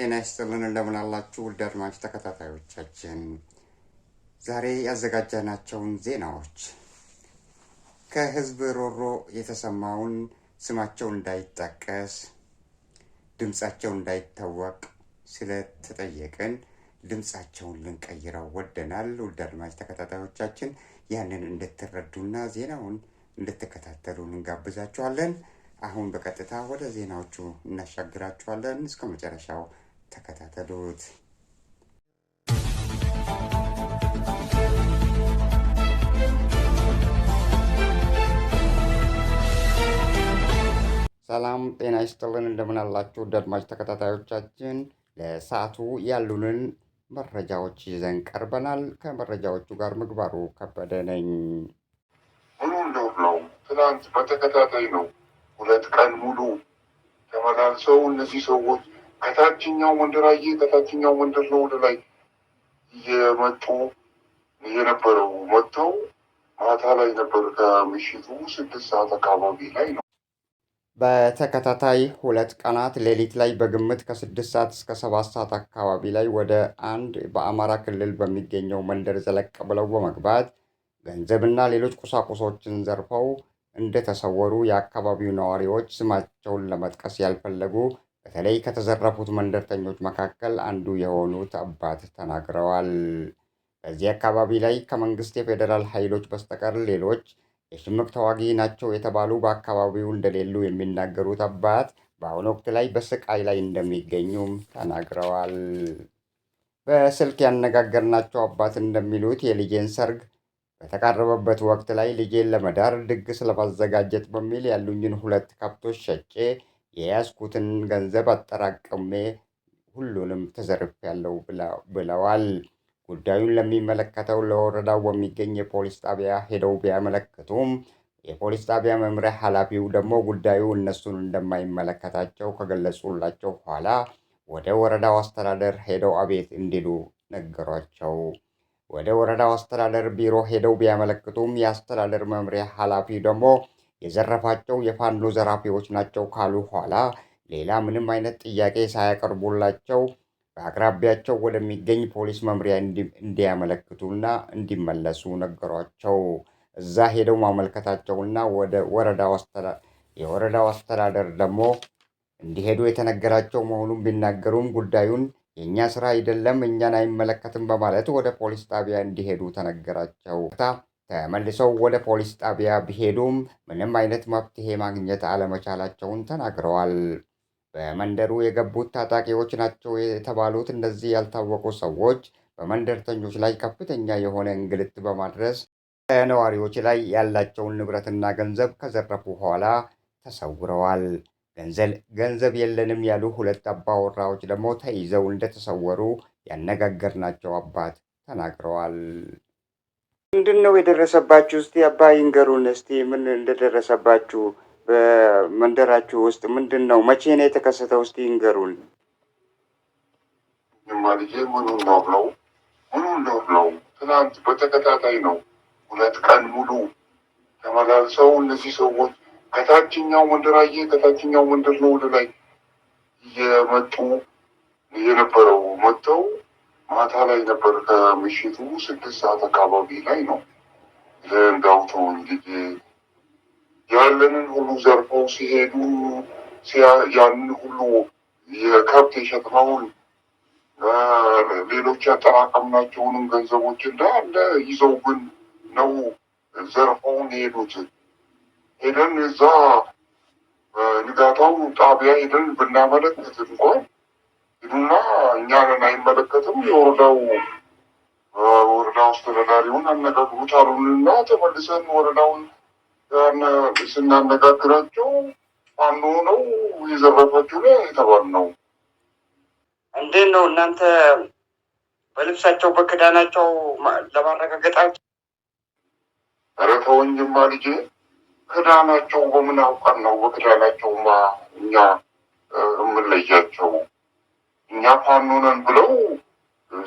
ጤና ይስጥልን እንደምን አላችሁ ውድ አድማጭ ተከታታዮቻችን። ዛሬ ያዘጋጀናቸውን ዜናዎች ከህዝብ ሮሮ የተሰማውን ስማቸው እንዳይጠቀስ ድምጻቸው እንዳይታወቅ ስለተጠየቀን ድምጻቸውን ልንቀይረው ወደናል። ውድ አድማጭ ተከታታዮቻችን ያንን እንድትረዱና ዜናውን እንድትከታተሉን እንጋብዛችኋለን። አሁን በቀጥታ ወደ ዜናዎቹ እናሻግራችኋለን። እስከ መጨረሻው ተከታተሉት። ሰላም ጤና ይስጥልን እንደምን አላችሁ አድማጭ ተከታታዮቻችን። ለሰዓቱ ያሉንን መረጃዎች ይዘን ቀርበናል። ከመረጃዎቹ ጋር ምግባሩ ከበደ ነኝ። ነው ትናንት በተከታታይ ነው 2 ቀን ሙሉ ተመላልሰው እነዚህ ሰዎች ከታችኛው መንደራዬ ከታችኛው መንደር ነው ወደ ላይ እየመጡ የነበረው። መጥተው ማታ ላይ ነበር ከምሽቱ 6 ሰዓት አካባቢ ላይ ነው። በተከታታይ 2 ቀናት ሌሊት ላይ በግምት ከ6 ሰዓት እስከ 7 ሰዓት አካባቢ ላይ ወደ አንድ በአማራ ክልል በሚገኘው መንደር ዘለቅ ብለው በመግባት ገንዘብና ሌሎች ቁሳቁሶችን ዘርፈው እንደተሰወሩ የአካባቢው ነዋሪዎች ስማቸውን ለመጥቀስ ያልፈለጉ በተለይ ከተዘረፉት መንደርተኞች መካከል አንዱ የሆኑት አባት ተናግረዋል። በዚህ አካባቢ ላይ ከመንግስት የፌዴራል ኃይሎች በስተቀር ሌሎች የሽምቅ ተዋጊ ናቸው የተባሉ በአካባቢው እንደሌሉ የሚናገሩት አባት በአሁኑ ወቅት ላይ በስቃይ ላይ እንደሚገኙም ተናግረዋል። በስልክ ያነጋገርናቸው አባት እንደሚሉት የልጄን ሰርግ በተቃረበበት ወቅት ላይ ልጄን ለመዳር ድግስ ለማዘጋጀት በሚል ያሉኝን 2 ከብቶች ሸጬ የያዝኩትን ገንዘብ አጠራቅሜ ሁሉንም ተዘርፌያለሁ ብለዋል። ጉዳዩን ለሚመለከተው ለወረዳው በሚገኝ የፖሊስ ጣቢያ ሄደው ቢያመለክቱም የፖሊስ ጣቢያ መምሪያ ኃላፊው ደግሞ ጉዳዩ እነሱን እንደማይመለከታቸው ከገለጹላቸው በኋላ ወደ ወረዳው አስተዳደር ሄደው አቤት እንዲሉ ነገሯቸው። ወደ ወረዳው አስተዳደር ቢሮ ሄደው ቢያመለክቱም የአስተዳደር መምሪያ ኃላፊ ደግሞ የዘረፋቸው የፋኖ ዘራፊዎች ናቸው ካሉ በኋላ ሌላ ምንም አይነት ጥያቄ ሳያቀርቡላቸው በአቅራቢያቸው ወደሚገኝ ፖሊስ መምሪያ እንዲያመለክቱና እንዲመለሱ ነገሯቸው። እዛ ሄደው ማመልከታቸውና ወደ የወረዳው አስተዳደር ደግሞ እንዲሄዱ የተነገራቸው መሆኑን ቢናገሩም ጉዳዩን የእኛ ስራ አይደለም፣ እኛን አይመለከትም በማለት ወደ ፖሊስ ጣቢያ እንዲሄዱ ተነገራቸው። ተመልሰው ወደ ፖሊስ ጣቢያ ቢሄዱም ምንም አይነት መፍትሄ ማግኘት አለመቻላቸውን ተናግረዋል። በመንደሩ የገቡት ታጣቂዎች ናቸው የተባሉት እነዚህ ያልታወቁ ሰዎች በመንደርተኞች ላይ ከፍተኛ የሆነ እንግልት በማድረስ ነዋሪዎች ላይ ያላቸውን ንብረትና ገንዘብ ከዘረፉ በኋላ ተሰውረዋል። ገንዘብ የለንም ያሉ 2 አባወራዎች ደግሞ ተይዘው እንደተሰወሩ ያነጋገርናቸው አባት ተናግረዋል። ምንድን ነው የደረሰባችሁ? እስቲ አባ ይንገሩን። እስቲ ምን እንደደረሰባችሁ በመንደራችሁ ውስጥ ምንድን ነው? መቼ ነው የተከሰተው? እስቲ ይንገሩን። ልጄ ምኑ ነው ትናንት በተከታታይ ነው 2 ቀን ሙሉ ተመላልሰው እነዚህ ሰዎች ከታችኛው መንደራዬ ከታችኛው መንደር ነው ወደ ላይ እየመጡ የነበረው። መጥተው ማታ ላይ ነበር ከምሽቱ 6 ሰዓት አካባቢ ላይ ነው። ለእንዳውቶ እንግዲህ ያለንን ሁሉ ዘርፈው ሲሄዱ ያንን ሁሉ የከብት የሸጥነውን ሌሎች ያጠራቀምናቸውንም ገንዘቦች እንዳለ ይዘውብን ነው ዘርፈውን የሄዱት። ሄደን እዛ ንጋታው ጣቢያ ሄደን ብናመለክት እንኳን ሄዱና እኛንን አይመለከትም የወረዳው አስተዳዳሪውን አነጋግሩት አሉንና ተመልሰን ወረዳውን ስናነጋግራቸው ፋኖ ነው የዘረፋችሁ ነው የተባልነው። እንዴት ነው እናንተ በልብሳቸው በክዳናቸው ለማረጋገጣቸው? ኧረ ተወኝማ ልጄ፣ ክዳናቸው በምን አውቀን ነው? በክዳናቸውማ እኛ የምንለያቸው? እኛ ፋኖ ነን ብለው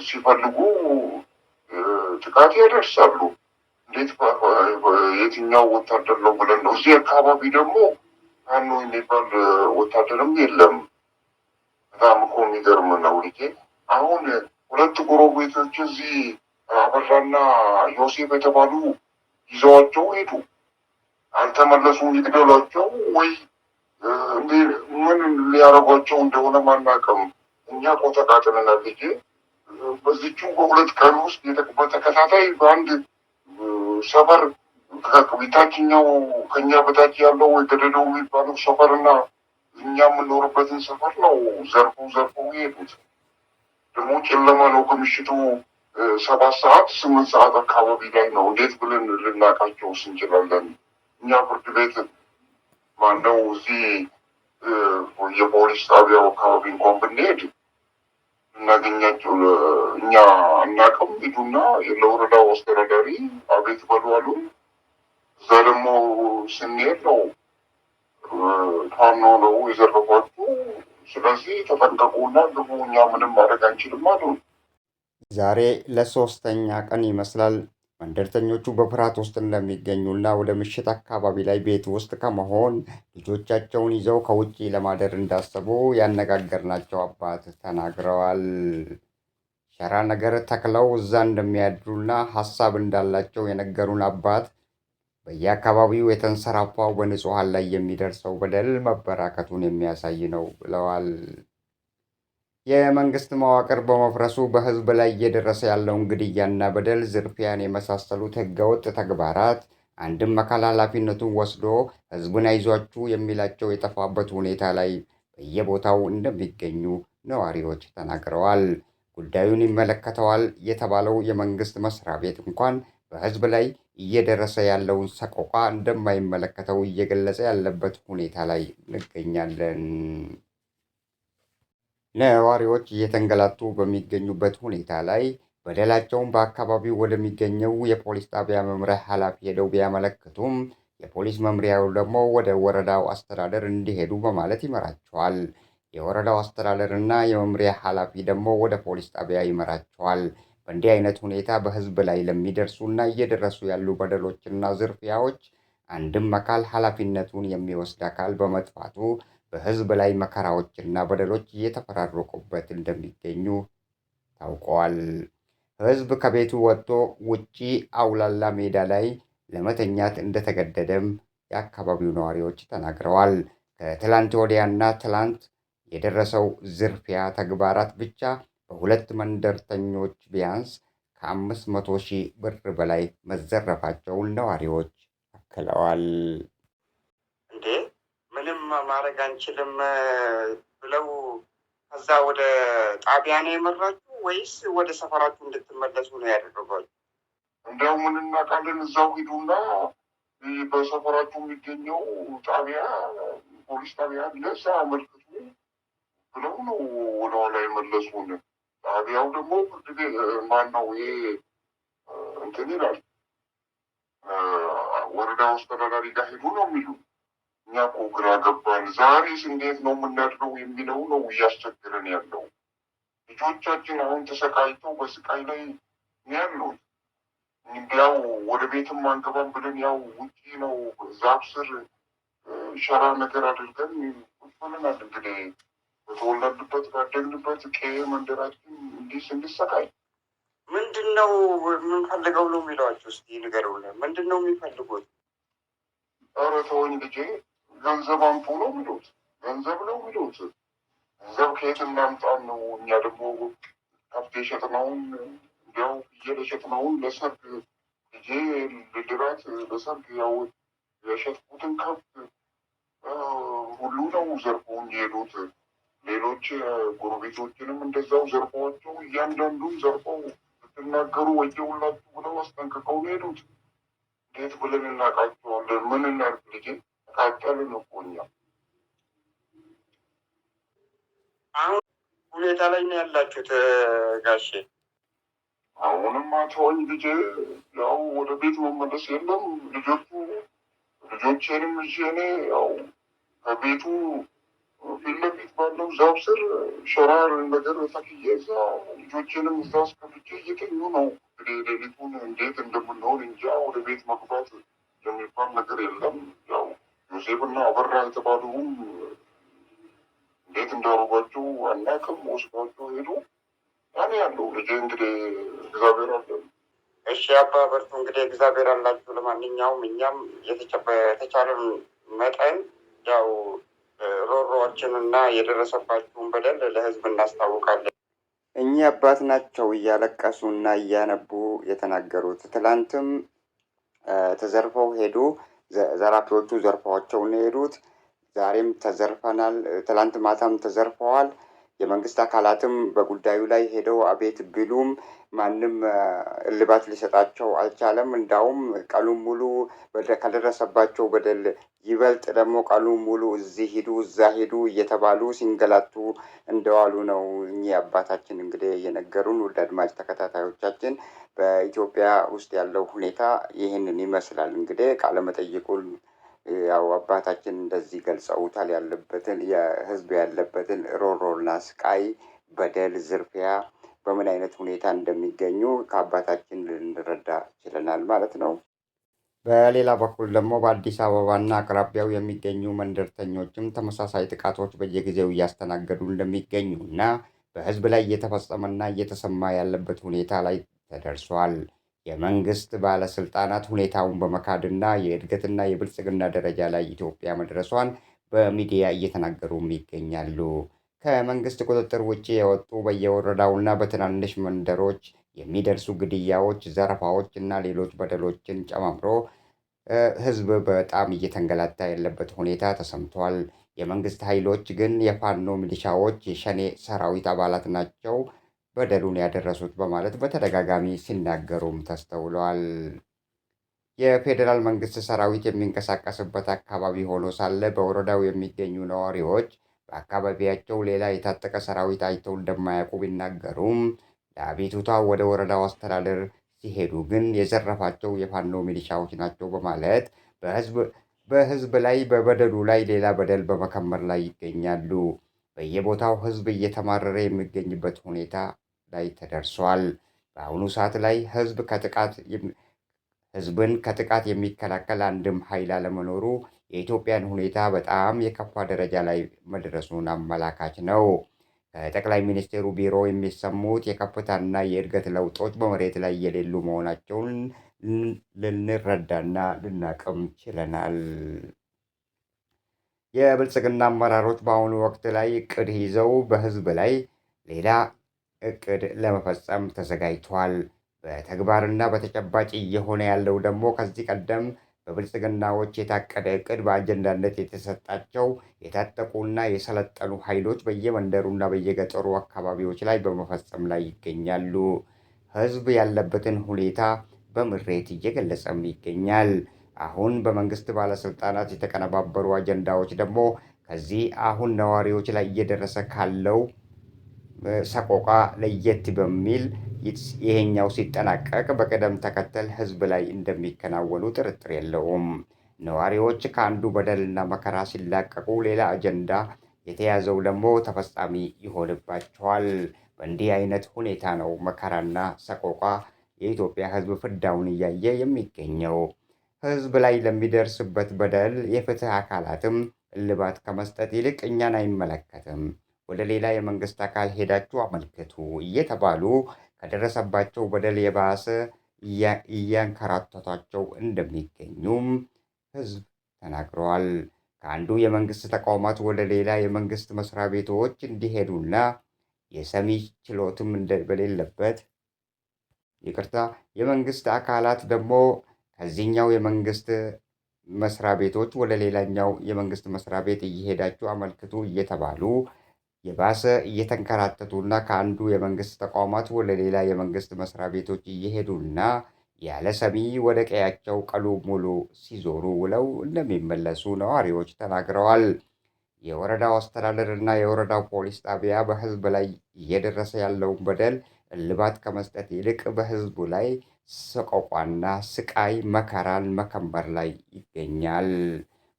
ሲፈልጉ ጥቃት ያደርሳሉ። እንዴት የትኛው ወታደር ነው ብለን ነው? እዚህ አካባቢ ደግሞ ፋኖ የሚባል ወታደርም የለም። በጣም እኮ የሚገርም ነው ልጄ። አሁን ሁለት ጎረቤቶች እዚህ አበራና ዮሴፍ የተባሉ ይዘዋቸው ሄዱ። አልተመለሱም። ይግደሏቸው ወይ ምን ሊያደርጓቸው እንደሆነ ማናውቅም። እኛ እኮ ተቃጥለናል ልጄ። በዚቹ በሁለት ቀን ውስጥ በተከታታይ በአንድ ሰፈር ታችኛው ከኛ በታች ያለው ገደደው የሚባለው ሰፈርና እኛ የምንኖርበትን ሰፈር ነው ዘርፈው የሄዱት። ደግሞ ጨለማ ነው። ከምሽቱ 7 ሰዓት 8 ሰዓት አካባቢ ላይ ነው። እንዴት ብለን ልናቃቸውስ እንችላለን? እኛ ፍርድ ቤት ማነው እዚህ የፖሊስ ጣቢያው አካባቢ እንኳን ብንሄድ እናገኛቸው እኛ አናውቅም። ሂዱና ለወረዳው አስተዳዳሪ አቤት በሉ አሉን። እዛ ደግሞ ስንሄድ ነው ፋኖ ነው የዘረፏችሁ፣ ስለዚህ ተጠንቀቁና ግቡ፣ እኛ ምንም ማድረግ አንችልም አሉ። ዛሬ ለሶስተኛ ቀን ይመስላል መንደርተኞቹ በፍርሃት ውስጥ እንደሚገኙና ወደ ምሽት አካባቢ ላይ ቤት ውስጥ ከመሆን ልጆቻቸውን ይዘው ከውጭ ለማደር እንዳሰቡ ያነጋገርናቸው አባት ተናግረዋል። ሸራ ነገር ተክለው እዛ እንደሚያድሩና ሀሳብ እንዳላቸው የነገሩን አባት በየአካባቢው የተንሰራፋው በንጹሐን ላይ የሚደርሰው በደል መበራከቱን የሚያሳይ ነው ብለዋል። የመንግስት መዋቅር በመፍረሱ በህዝብ ላይ እየደረሰ ያለውን ግድያና በደል፣ ዝርፊያን የመሳሰሉት ህገወጥ ተግባራት አንድም አካል ኃላፊነቱን ወስዶ ህዝቡን አይዟችሁ የሚላቸው የጠፋበት ሁኔታ ላይ በየቦታው እንደሚገኙ ነዋሪዎች ተናግረዋል። ጉዳዩን ይመለከተዋል የተባለው የመንግስት መስሪያ ቤት እንኳን በህዝብ ላይ እየደረሰ ያለውን ሰቆቃ እንደማይመለከተው እየገለጸ ያለበት ሁኔታ ላይ እንገኛለን። ነዋሪዎች እየተንገላቱ በሚገኙበት ሁኔታ ላይ በደላቸውን በአካባቢው ወደሚገኘው የፖሊስ ጣቢያ መምሪያ ኃላፊ ሄደው ቢያመለክቱም የፖሊስ መምሪያው ደግሞ ወደ ወረዳው አስተዳደር እንዲሄዱ በማለት ይመራቸዋል። የወረዳው አስተዳደር እና የመምሪያ ኃላፊ ደግሞ ወደ ፖሊስ ጣቢያ ይመራቸዋል። በእንዲህ አይነት ሁኔታ በህዝብ ላይ ለሚደርሱ እና እየደረሱ ያሉ በደሎችና ዝርፊያዎች አንድም አካል ኃላፊነቱን የሚወስድ አካል በመጥፋቱ በህዝብ ላይ መከራዎችና በደሎች እየተፈራረቁበት እንደሚገኙ ታውቀዋል። ህዝብ ከቤቱ ወጥቶ ውጪ አውላላ ሜዳ ላይ ለመተኛት እንደተገደደም የአካባቢው ነዋሪዎች ተናግረዋል። ከትላንት ወዲያና ትላንት የደረሰው ዝርፊያ ተግባራት ብቻ በሁለት መንደርተኞች ቢያንስ ከ500,000 ብር በላይ መዘረፋቸውን ነዋሪዎች አክለዋል። እንዴ ምንም ማድረግ አንችልም ብለው ከዛ ወደ ጣቢያ ነው የመራችሁ ወይስ ወደ ሰፈራችሁ እንድትመለሱ ነው ያደረጓችሁ? እንዲያው ምን እናውቃለን፣ እዛው ሂዱና በሰፈራችሁ የሚገኘው ጣቢያ ፖሊስ ጣቢያ ለዛ አመልክቱ ብለው ነው ወደኋላ የመለሱን። ጣቢያው ደግሞ ፍርድ ቤት ማን ነው ይሄ እንትን ይላል፣ ወረዳ አስተዳዳሪ ጋር ሄዱ ነው የሚሉ። እኛ እኮ ግራ ገባን። ዛሬስ እንዴት ነው የምናድረው የሚለው ነው እያስቸግረን ያለው። ልጆቻችን አሁን ተሰቃይተው በስቃይ ላይ ያሉት። እንዲያው ወደ ቤትም አንገባም ብለን ያው ውጪ ነው ዛፍ ስር ሸራ ነገር አድርገን ቁጭ ብለናል። እንግዲህ በተወለድንበት ባደግንበት ቀዬ መንደራችን እንዲህ ስንሰቃይ ምንድን ነው የምንፈልገው ነው የሚለዋቸው? እስኪ ንገሩን። ምንድን ነው የሚፈልጉት? ኧረ ተወኝ ልጄ፣ ገንዘብ አምጡ ነው የሚሉት። ገንዘብ ነው የሚሉት። ገንዘብ ከየት እናምጣን ነው? እኛ ደግሞ ከብት የሸጥነውን እንዲያው ፍየል የሸጥነውን ለሰርግ ልጄ ልድራት ለሰርግ ያው የሸጥኩትን ከብት ሁሉ ነው ዘርፈውን የሄዱት። ሌሎች ጎረቤቶችንም እንደዛው ዘርፈዋቸው እያንዳንዱን ዘርፈው ስትናገሩ ወየውላችሁ ብለው አስጠንቅቀው ነው ሄዱት። እንዴት ብለን እናውቃቸዋለን? ምን እናድርግ ልጄ? ተቃጠልን እኮ እኛ። አሁን ሁኔታ ላይ ነው ያላችሁት ጋሼ? አሁንማ ተወኝ ልጄ፣ ያው ወደ ቤት መመለስ የለም። ልጆቼንም ይዤ እኔ ያው ከቤቱ ፊት ለፊት ባለው ዛፍ ስር ሸራ ነገር ተክዬ እዛ ልጆቼንም እዛ አስቀምጬ እየተኙ ነው። እንግዲህ ሌሊቱን እንዴት እንደምንሆን እንጃ። ወደ ቤት መግባት የሚባል ነገር የለም። ያው ዮሴፍና አበራ የተባሉም እንዴት የት እንዳደረጓቸው አናውቅም። ወስዷቸው ሄዱ። እኔ ያለው ልጄ እንግዲህ እግዚአብሔር አለ። እሺ አባ በርቱ፣ እንግዲህ እግዚአብሔር አላችሁ። ለማንኛውም እኛም የተቻለን መጠን ያው ሮሮዎችንና የደረሰባችሁን በደል ለህዝብ እናስታውቃለን። እኚህ አባት ናቸው እያለቀሱና እያነቡ የተናገሩት። ትላንትም ተዘርፈው ሄዱ። ዘራፊዎቹ ዘርፈዋቸው ነው የሄዱት። ዛሬም ተዘርፈናል፣ ትላንት ማታም ተዘርፈዋል። የመንግስት አካላትም በጉዳዩ ላይ ሄደው አቤት ቢሉም ማንም እልባት ሊሰጣቸው አልቻለም። እንዳውም ቀኑን ሙሉ ከደረሰባቸው በደል ይበልጥ ደግሞ ቀኑን ሙሉ እዚህ ሂዱ እዛ ሂዱ እየተባሉ ሲንገላቱ እንደዋሉ ነው እኚህ አባታችን እንግዲህ የነገሩን። ውድ አድማጭ ተከታታዮቻችን በኢትዮጵያ ውስጥ ያለው ሁኔታ ይህንን ይመስላል። እንግዲህ ቃለመጠይቁን ያው አባታችን እንደዚህ ገልጸውታል። ያለበትን የህዝብ ያለበትን ሮሮና ስቃይ፣ በደል፣ ዝርፊያ በምን አይነት ሁኔታ እንደሚገኙ ከአባታችን ልንረዳ ችለናል ማለት ነው። በሌላ በኩል ደግሞ በአዲስ አበባና አቅራቢያው የሚገኙ መንደርተኞችም ተመሳሳይ ጥቃቶች በየጊዜው እያስተናገዱ እንደሚገኙ እና በህዝብ ላይ እየተፈጸመና እየተሰማ ያለበት ሁኔታ ላይ ተደርሷል። የመንግስት ባለስልጣናት ሁኔታውን በመካድና የእድገትና የብልጽግና ደረጃ ላይ ኢትዮጵያ መድረሷን በሚዲያ እየተናገሩም ይገኛሉ። ከመንግስት ቁጥጥር ውጭ የወጡ በየወረዳውና በትናንሽ መንደሮች የሚደርሱ ግድያዎች፣ ዘረፋዎች እና ሌሎች በደሎችን ጨማምሮ ህዝብ በጣም እየተንገላታ ያለበት ሁኔታ ተሰምቷል። የመንግስት ኃይሎች ግን የፋኖ ሚሊሻዎች የሸኔ ሰራዊት አባላት ናቸው በደሉን ያደረሱት በማለት በተደጋጋሚ ሲናገሩም ተስተውለዋል። የፌዴራል መንግስት ሰራዊት የሚንቀሳቀስበት አካባቢ ሆኖ ሳለ በወረዳው የሚገኙ ነዋሪዎች በአካባቢያቸው ሌላ የታጠቀ ሰራዊት አይተው እንደማያውቁ ቢናገሩም ለአቤቱታ ወደ ወረዳው አስተዳደር ሲሄዱ ግን የዘረፋቸው የፋኖ ሚሊሻዎች ናቸው በማለት በህዝብ ላይ በበደሉ ላይ ሌላ በደል በመከመር ላይ ይገኛሉ። በየቦታው ህዝብ እየተማረረ የሚገኝበት ሁኔታ ላይ ተደርሷል። በአሁኑ ሰዓት ላይ ህዝብን ከጥቃት የሚከላከል አንድም ኃይል አለመኖሩ የኢትዮጵያን ሁኔታ በጣም የከፋ ደረጃ ላይ መድረሱን አመላካች ነው። ከጠቅላይ ሚኒስትሩ ቢሮ የሚሰሙት የከፍታና የእድገት ለውጦች በመሬት ላይ የሌሉ መሆናቸውን ልንረዳና ልናቅም ችለናል። የብልጽግና አመራሮች በአሁኑ ወቅት ላይ እቅድ ይዘው በህዝብ ላይ ሌላ እቅድ ለመፈጸም ተዘጋጅቷል። በተግባርና በተጨባጭ እየሆነ ያለው ደግሞ ከዚህ ቀደም በብልጽግናዎች የታቀደ እቅድ በአጀንዳነት የተሰጣቸው የታጠቁና የሰለጠኑ ኃይሎች በየመንደሩና በየገጠሩ አካባቢዎች ላይ በመፈጸም ላይ ይገኛሉ። ህዝብ ያለበትን ሁኔታ በምሬት እየገለጸም ይገኛል። አሁን በመንግስት ባለስልጣናት የተቀነባበሩ አጀንዳዎች ደግሞ ከዚህ አሁን ነዋሪዎች ላይ እየደረሰ ካለው ሰቆቃ ለየት በሚል ይሄኛው ሲጠናቀቅ በቅደም ተከተል ህዝብ ላይ እንደሚከናወኑ ጥርጥር የለውም። ነዋሪዎች ከአንዱ በደልና መከራ ሲላቀቁ ሌላ አጀንዳ የተያዘው ደግሞ ተፈጻሚ ይሆንባቸዋል። በእንዲህ አይነት ሁኔታ ነው መከራና ሰቆቃ የኢትዮጵያ ህዝብ ፍዳውን እያየ የሚገኘው። ህዝብ ላይ ለሚደርስበት በደል የፍትህ አካላትም እልባት ከመስጠት ይልቅ እኛን አይመለከትም፣ ወደ ሌላ የመንግስት አካል ሄዳችሁ አመልክቱ እየተባሉ ከደረሰባቸው በደል የባሰ እያንከራተቷቸው እንደሚገኙም ህዝብ ተናግረዋል። ከአንዱ የመንግስት ተቋማት ወደ ሌላ የመንግስት መስሪያ ቤቶች እንዲሄዱና የሰሚ ችሎትም በሌለበት የመንግስት አካላት ደግሞ ከዚህኛው የመንግስት መስሪያ ቤቶች ወደ ሌላኛው የመንግስት መስሪያ ቤት እየሄዳችሁ አመልክቱ እየተባሉ የባሰ እየተንከራተቱና ከአንዱ የመንግስት ተቋማት ወደ ሌላ የመንግስት መስሪያ ቤቶች እየሄዱና ያለ ሰሚ ወደ ቀያቸው ቀኑ ሙሉ ሲዞሩ ውለው እንደሚመለሱ ነዋሪዎች ተናግረዋል። የወረዳው አስተዳደር እና የወረዳው ፖሊስ ጣቢያ በህዝብ ላይ እየደረሰ ያለውን በደል እልባት ከመስጠት ይልቅ በህዝቡ ላይ ሰቆቋና ስቃይ መከራን መከመር ላይ ይገኛል።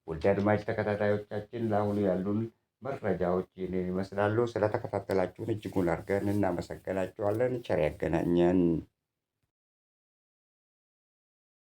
ውድ አድማጭ ተከታታዮቻችን ለአሁኑ ያሉን መረጃዎች ይህንን ይመስላሉ። ስለተከታተላችሁን እጅጉን አድርገን እናመሰግናችኋለን። ቸር ያገናኘን።